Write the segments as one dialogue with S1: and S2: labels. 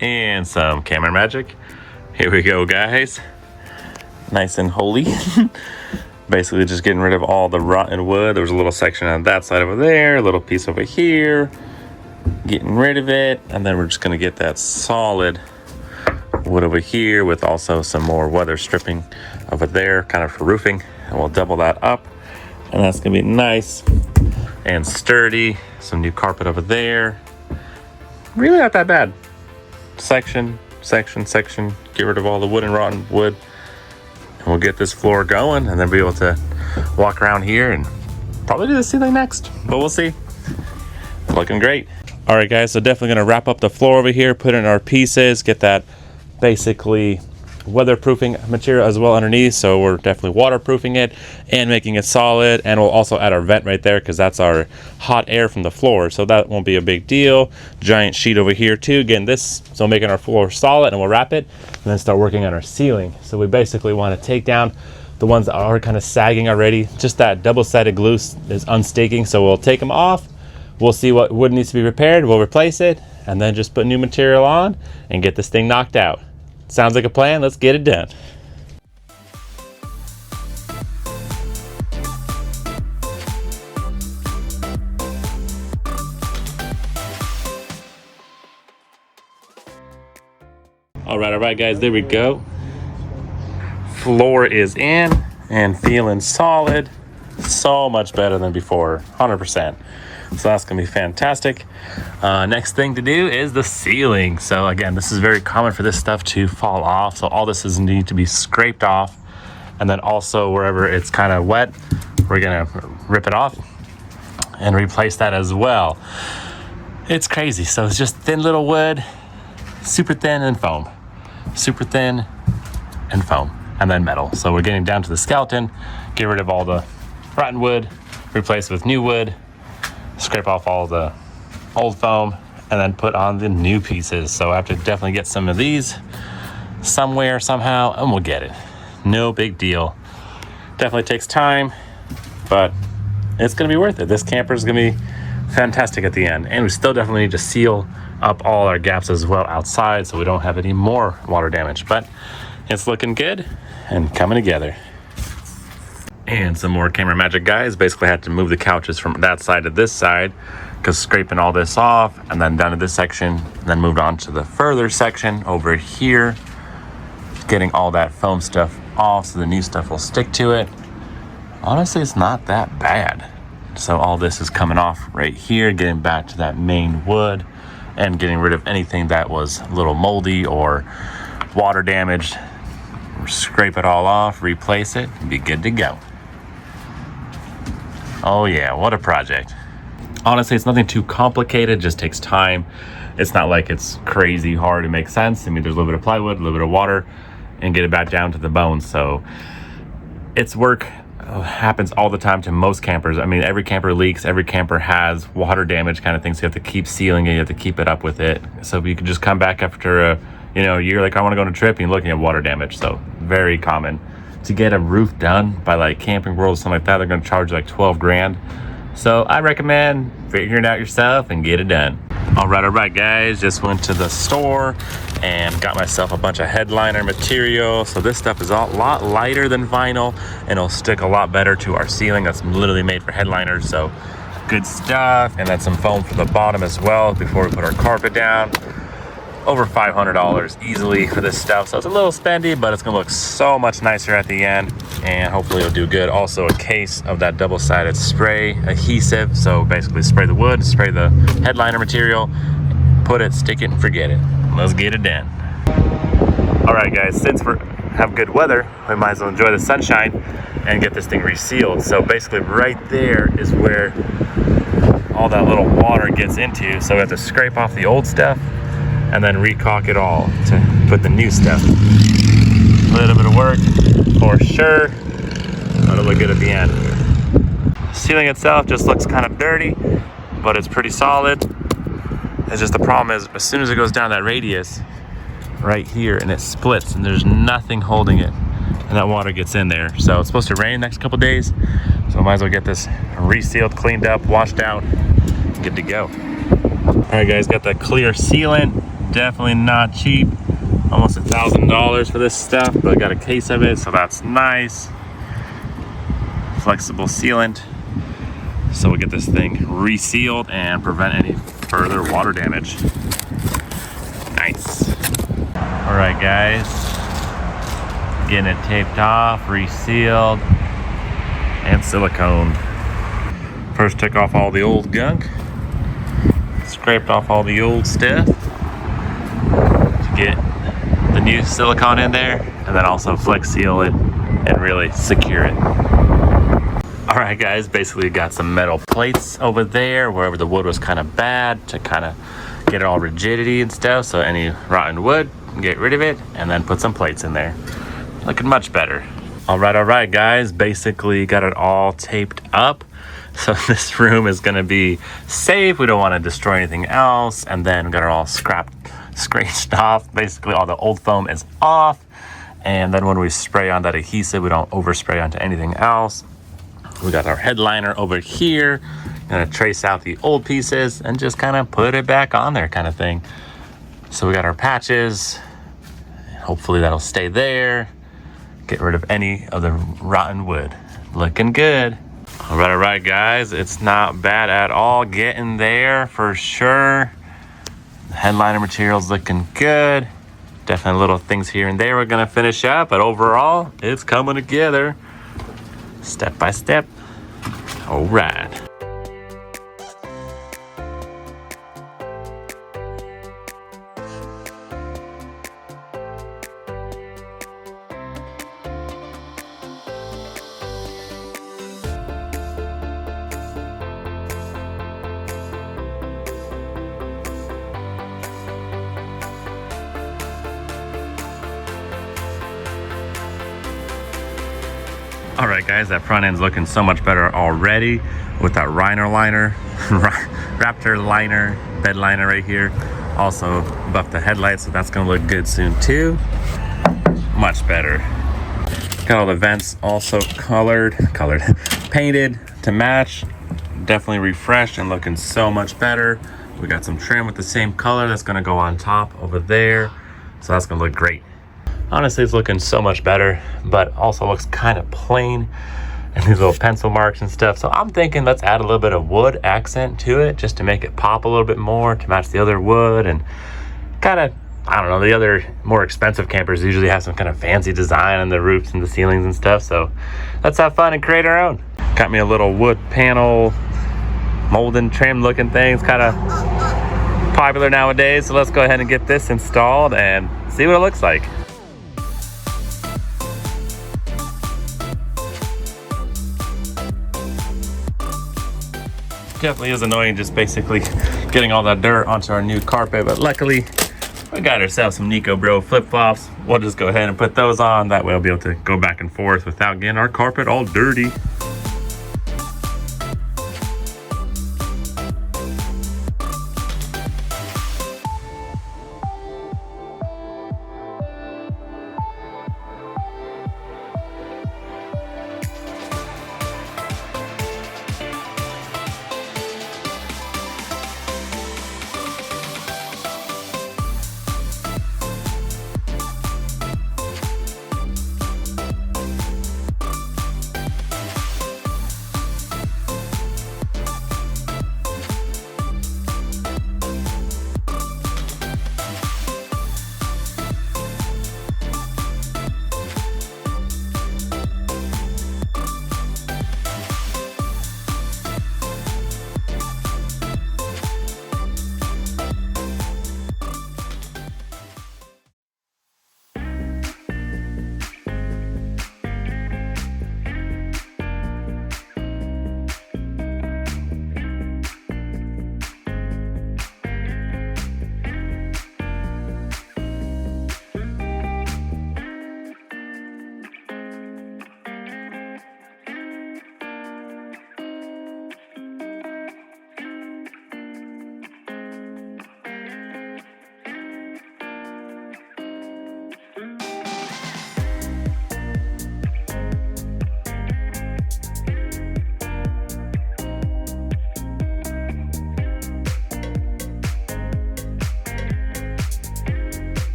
S1: and some camera magic. Here we go, guys. Nice and holy. Basically just getting rid of all the rotten wood. There was a little section on that side over there, a little piece over here. Getting rid of it, and then we're just gonna get that solid wood over here with also some more weather stripping over there, kind of for roofing, and we'll double that up, and that's gonna be nice and sturdy. Some new carpet over there. Really not that bad. Section, get rid of all the wood and rotten wood, and we'll get this floor going, and then be able to walk around here and probably do the ceiling next, but we'll see. Looking great. All right, guys, so definitely gonna wrap up the floor over here, put in our pieces, get that basically weatherproofing material as well underneath. So we're definitely waterproofing it and making it solid, and we'll also add our vent right there because that's our hot air from the floor, so that won't be a big deal. Giant sheet over here too, again, this, so making our floor solid, and we'll wrap it and then start working on our ceiling. So we basically want to take down the ones that are kind of sagging already. Just that double-sided glue is unstaking, so we'll take them off. We'll see what wood needs to be repaired, we'll replace it, and then just put new material on and get this thing knocked out. Sounds like a plan, let's get it done. All right, guys, there we go. Floor is in and feeling solid. So much better than before, 100%. So that's gonna be fantastic. Next thing to do is the ceiling. So again, this is very common for this stuff to fall off. So all this is need to be scraped off. And then also wherever it's kind of wet, we're gonna rip it off and replace that as well. It's crazy. So it's just thin little wood, super thin and foam, super thin and foam, and then metal. So we're getting down to the skeleton, get rid of all the rotten wood, replace it with new wood, scrape off all the old foam, and then put on the new pieces. So I have to definitely get some of these somewhere, somehow, and we'll get it. No big deal. Definitely takes time, but it's gonna be worth it. This camper is gonna be fantastic at the end. And we still definitely need to seal up all our gaps as well outside so we don't have any more water damage, but it's looking good and coming together. And some more camera magic, guys. Basically had to move the couches from that side to this side because scraping all this off, and then down to this section, and then moved on to the further section over here, getting all that foam stuff off so the new stuff will stick to it. Honestly, it's not that bad. So all this is coming off right here, getting back to that main wood and getting rid of anything that was a little moldy or water damaged. Scrape it all off, replace it, and be good to go. Oh yeah, what a project. Honestly, it's nothing too complicated, just takes time. It's not like it's crazy hard to make sense. I mean, there's a little bit of plywood, a little bit of water, and get it back down to the bones. So it's work, happens all the time to most campers. I mean, every camper leaks, every camper has water damage kind of things. So you have to keep sealing it, you have to keep it up with it. So you can just come back after a year, like I want to go on a trip, and you're looking at water damage. So very common. To get a roof done by like Camping World or something like that, they're going to charge like 12 grand. So I recommend figuring it out yourself and get it done. All right, guys, just went to the store and got myself a bunch of headliner material. So this stuff is a lot lighter than vinyl, and it'll stick a lot better to our ceiling. That's literally made for headliners, so good stuff. And then some foam for the bottom as well before we put our carpet down. Over $500 easily for this stuff, so it's a little spendy, but it's gonna look so much nicer at the end, and hopefully it'll do good. Also a case of that double-sided spray adhesive, so basically spray the wood, spray the headliner material, put it, stick it, and forget it. Let's get it done. All right, guys, since we have good weather, we might as well enjoy the sunshine and get this thing resealed. So basically right there is where all that little water gets into, so we have to scrape off the old stuff and then recaulk it all to put the new stuff. A little bit of work for sure, but it'll look good at the end. Ceiling itself just looks kind of dirty, but it's pretty solid. It's just the problem is as soon as it goes down that radius right here and it splits and there's nothing holding it, and that water gets in there. So it's supposed to rain next couple days, so I might as well get this resealed, cleaned up, washed out, good to go. All right, guys, got the clear sealant definitely not cheap. Almost $1,000 for this stuff, but I got a case of it, so that's nice. Flexible sealant, so we get this thing resealed and prevent any further water damage. Nice. All right, guys, getting it taped off, resealed, and silicone. First took off all the old gunk, scraped off all the old stuff to get the new silicone in there, and then also flex seal it and really secure it. All right, guys, basically got some metal plates over there wherever the wood was kind of bad to kind of get it all rigidity and stuff, so any rotten wood, get rid of it, and then put some plates in there. Looking much better. All right, guys, basically got it all taped up. So this room is gonna be safe. We don't wanna destroy anything else. And then we got it all scratched off. Basically all the old foam is off. And then when we spray on that adhesive, we don't overspray onto anything else. We got our headliner over here. Gonna trace out the old pieces and just kind of put it back on there kind of thing. So we got our patches. Hopefully that'll stay there. Get rid of any of the rotten wood. Looking good. All right, guys. It's not bad at all. Getting there for sure. The headliner material's looking good. Definitely little things here and there we're gonna finish up, but overall, it's coming together step by step. All right. All right, guys, that front end's looking so much better already with that Raptor liner, bed liner right here. Also buffed the headlights, so that's gonna look good soon too. Much better. Got all the vents also painted to match. Definitely refreshed and looking so much better. We got some trim with the same color that's gonna go on top over there. So that's gonna look great. Honestly, it's looking so much better, but also looks kind of plain and these little pencil marks and stuff. So I'm thinking let's add a little bit of wood accent to it just to make it pop a little bit more to match the other wood, and kind of, I don't know, the other more expensive campers usually have some kind of fancy design on the roofs and the ceilings and stuff. So let's have fun and create our own. Got me a little wood panel, mold and trim looking things, kind of popular nowadays. So let's go ahead and get this installed and see what it looks like. Definitely is annoying just basically getting all that dirt onto our new carpet, but luckily we got ourselves some Nico Bro flip-flops. We'll just go ahead and put those on. That way we'll be able to go back and forth without getting our carpet all dirty.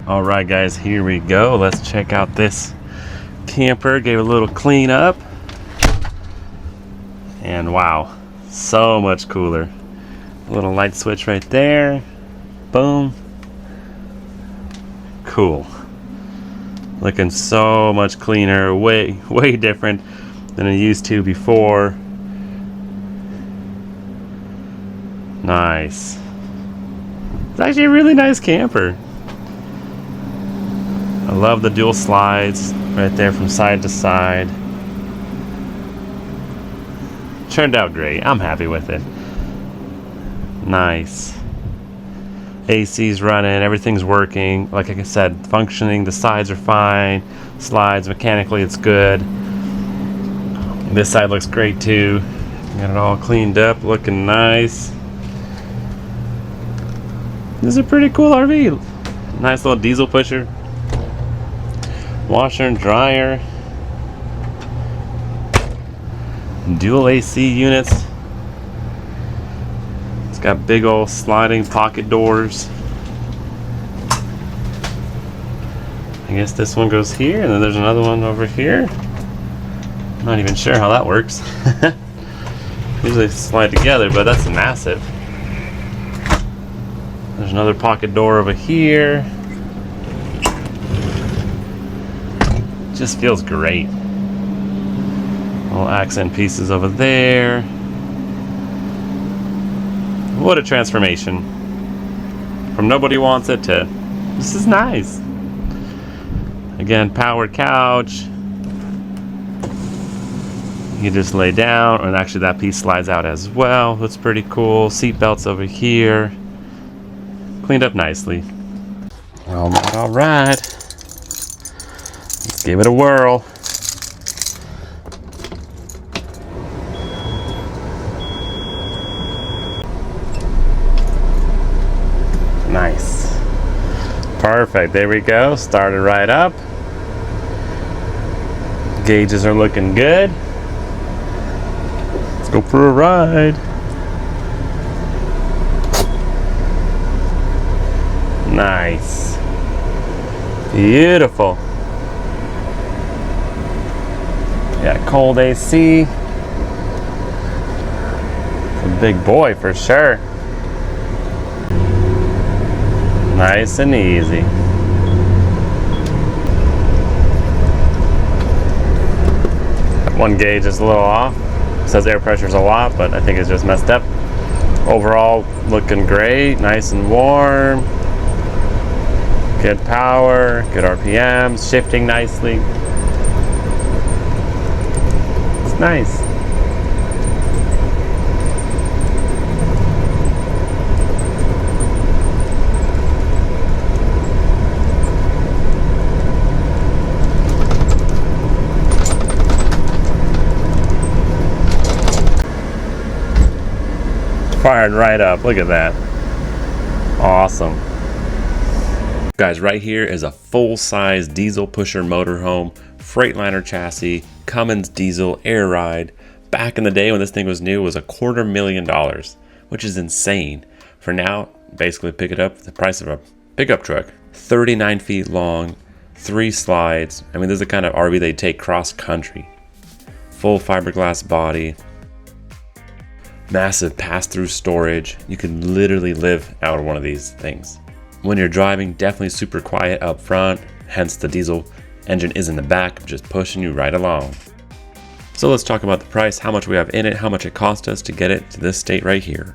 S1: All right, guys, here we go. Let's check out this camper. Gave a little clean up. And wow, so much cooler. A little light switch right there. Boom. Cool. Looking so much cleaner, way different than it used to before. Nice. It's actually a really nice camper. I love the dual slides right there from side to side. Turned out great. I'm happy with it. Nice. AC's running, everything's working. Like I said, functioning. The sides are fine. Slides, mechanically it's good. This side looks great too. Got it all cleaned up, looking nice. This is a pretty cool RV. Nice little diesel pusher. Washer and dryer. Dual AC units. It's got big old sliding pocket doors. I guess this one goes here, and then there's another one over here. I'm not even sure how that works. Usually they slide together, but that's massive. There's another pocket door over here. Just feels great. Little accent pieces over there. What a transformation. From nobody wants it to this is nice. Again, powered couch. You just lay down, and actually that piece slides out as well. That's pretty cool. Seat belts over here. Cleaned up nicely. All right. Let's give it a whirl. Nice. Perfect. There we go. Started right up. Gauges are looking good. Let's go for a ride. Nice. Beautiful. Yeah, cold AC. It's a big boy for sure. Nice and easy. One gauge is a little off. It says air pressure is a lot, but I think it's just messed up. Overall, looking great. Nice and warm. Good power, good RPMs, shifting nicely. It's nice. Fired right up. Look at that. Awesome. Guys, right here is a full-size diesel pusher motorhome, Freightliner chassis, Cummins diesel air ride. Back in the day when this thing was new, it was $250,000, which is insane. For now, basically pick it up the price of a pickup truck. 39 feet long, 3 slides. I mean, this is the kind of RV they take cross-country. Full fiberglass body. Massive pass-through storage. You could literally live out of one of these things. When you're driving, definitely super quiet up front, hence the diesel engine is in the back, just pushing you right along. So let's talk about the price, how much we have in it, how much it cost us to get it to this state right here.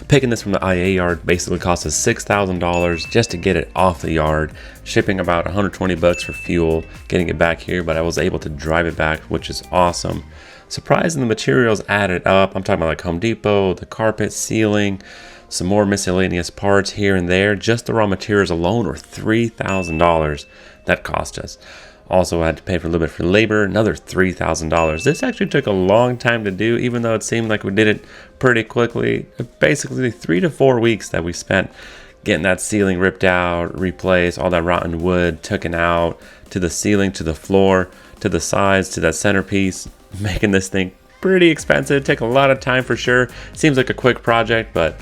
S1: Picking this from the IA yard basically cost us $6,000 just to get it off the yard, shipping about $120 for fuel, getting it back here, but I was able to drive it back, which is awesome. Surprising the materials added up. I'm talking about like Home Depot, the carpet, ceiling, some more miscellaneous parts here and there. Just the raw materials alone were $3,000 that cost us. Also, I had to pay for a little bit for labor, another $3,000. This actually took a long time to do, even though it seemed like we did it pretty quickly. Basically 3 to 4 weeks that we spent getting that ceiling ripped out, replaced, all that rotten wood taken out, to the ceiling, to the floor, to the sides, to that centerpiece, making this thing pretty expensive. Take a lot of time for sure. Seems like a quick project, but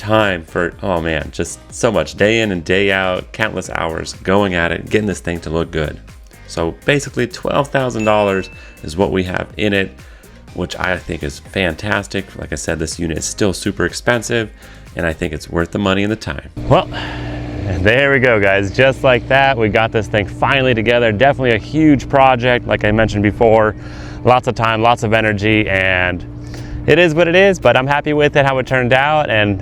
S1: time for, oh man, just so much day in and day out, countless hours going at it, getting this thing to look good. So basically $12,000 is what we have in it, which I think is fantastic. Like I said, this unit is still super expensive, and I think it's worth the money and the time. Well, there we go, guys. Just like that, we got this thing finally together. Definitely a huge project, like I mentioned before. Lots of time, lots of energy, and it is what it is, but I'm happy with it, how it turned out, and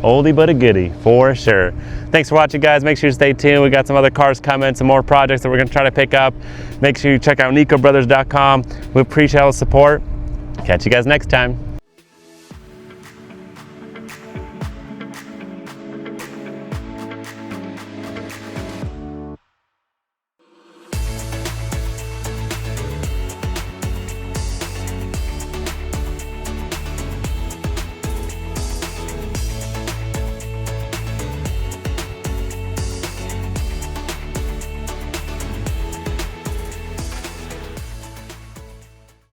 S1: oldie but a goodie, for sure. Thanks for watching, guys. Make sure you stay tuned. We got some other cars coming, some more projects that we're gonna try to pick up. Make sure you check out NicoBrothers.com. We appreciate all the support. Catch you guys next time.